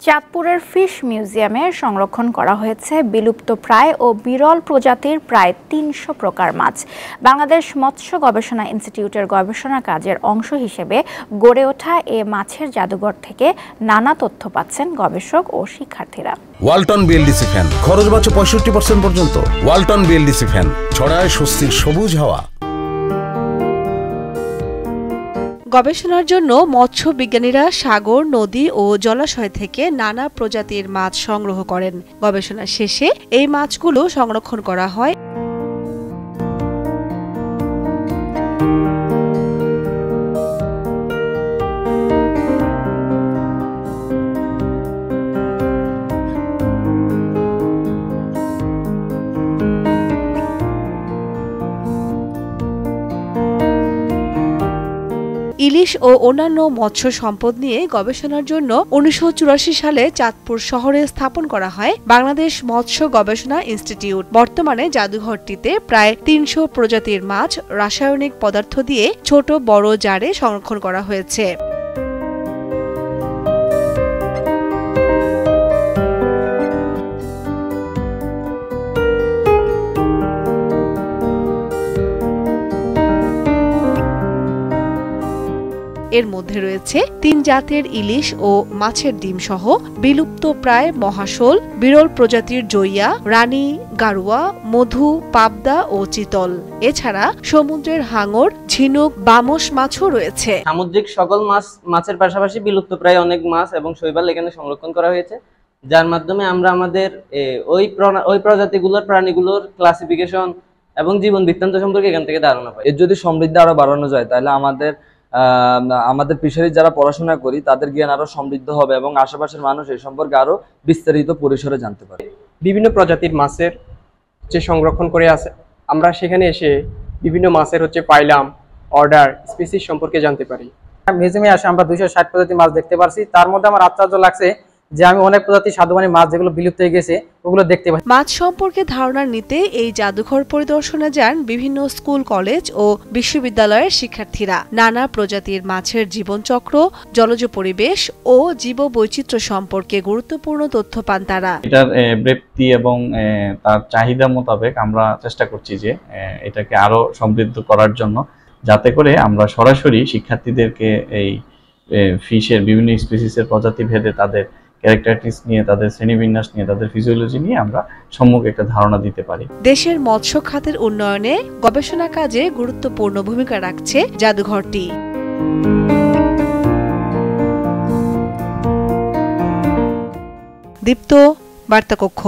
চাঁদপুরের ফিশ মিউজিয়ামে সংরক্ষণ করা হয়েছে বিলুপ্তপ্রায় ও বিরল প্রজাতির প্রায় ৩০০ প্রকার মাছ। বাংলাদেশ মৎস্য গবেষণা ইনস্টিটিউটের গবেষণা কাজের অংশ হিসেবে গড়ে ওঠা এ মাছের জাদুঘর থেকে নানা তথ্য পাচ্ছেন গবেষক ও শিক্ষার্থীরা। ওয়ালটন বিএলডিসি ফ্যান, খরচ বাঁচে 65% পর্যন্ত। ওয়ালটন বিএলডিসি ফ্যান ছড়ায় স্বস্তির সবুজ হাওয়া। গবেষণার জন্য মৎস্য বিজ্ঞানীরা সাগর, নদী ও জলাশয় থেকে নানা প্রজাতির মাছ সংগ্রহ করেন। গবেষণা শেষে এই মাছগুলো সংরক্ষণ করা হয় ইলিশ ও অন্যান্য মৎস্য সম্পদ নিয়ে গবেষণার জন্য ১৯৮৪ সালে চাঁদপুর শহরে স্থাপন করা হয় বাংলাদেশ মৎস্য গবেষণা ইনস্টিটিউট। বর্তমানে জাদুঘরটিতে প্রায় ৩০০ প্রজাতির মাছ রাসায়নিক পদার্থ দিয়ে ছোট বড় জারে সংরক্ষণ করা হয়েছে। এর মধ্যে রয়েছে ৩ জাতের ইলিশ ও মাছের ডিম সহ বিলুপ্ত প্রায় মহাশোল, বিরল প্রজাতির জইয়া, রানী, গারুয়া, মধু, পাবদা ও চিতল। এছাড়া সমুদ্রের হাঙর, ঝিনুক, বামস মাছও রয়েছে। সামুদ্রিক সকল মাছের পাশাপাশি বিলুপ্ত প্রায় অনেক মাছ এবং শৈবাল এখানে সংরক্ষণ করা হয়েছে, যার মাধ্যমে আমরা আমাদের ওই প্রজাতিগুলোর প্রাণীগুলোর ক্লাসিফিকেশন এবং জীবন বৃত্তান্ত সম্পর্কে এখান থেকে ধারণা পাই। এর যদি সমৃদ্ধি আরো বাড়ানো যায় তাহলে আমাদের ফিশারি যারা পড়াশোনা করি তাদের জ্ঞান আরো সমৃদ্ধ হবে এবং আশেপাশের মানুষ এই সম্পর্কে আরো বিস্তারিত পরিসরে জানতে পারে। বিভিন্ন প্রজাতির মাছের যে সংরক্ষণ করে আছে, আমরা সেখানে এসে বিভিন্ন মাছের পাইলাম, অর্ডার, স্পিসিস সম্পর্কে জানতে পারি। মিউজিয়ামে আসে আমরা 260 প্রজাতির মাছ দেখতে পারছি। তার মধ্যে আমার আশ্চর্য লাগছে যে আমি অনেক প্রজাতির স্বাদুপানি মাছ যেগুলো বিলুপ্ত হয়ে গেছে ওগুলো দেখতে পাই। মাছ সম্পর্কে ধারণা নিতে এই জাদুঘর পরিদর্শনে যান বিভিন্ন স্কুল, কলেজ ও বিশ্ববিদ্যালয়ের শিক্ষার্থীরা। নানা প্রজাতির মাছের জীবনচক্র, জলজ পরিবেশ ও জীববৈচিত্র্য সম্পর্কে গুরুত্বপূর্ণ তথ্য পান তারা। এটার ব্যাপ্তি এবং তার চাহিদা মোতাবেক আমরা চেষ্টা করছি যে এটাকে আরো সমৃদ্ধ করার জন্য, যাতে করে আমরা সরাসরি শিক্ষার্থীদেরকে এই ফিশের বিভিন্ন স্পিসিসের প্রজাতি ভেদে তাদের ক্যারেক্টারিস্টিক্স নিয়ে, তাদের শ্রেণীবিন্যাস নিয়ে, তাদের ফিজিওলজি নিয়ে আমরা সম্যক একটা ধারণা দিতে পারি। দেশের মৎস্য খাতের উন্নয়নে গবেষণা কাজে গুরুত্বপূর্ণ ভূমিকা রাখছে জাদুঘরটি। দীপ্ত বার্তা কক্ষ।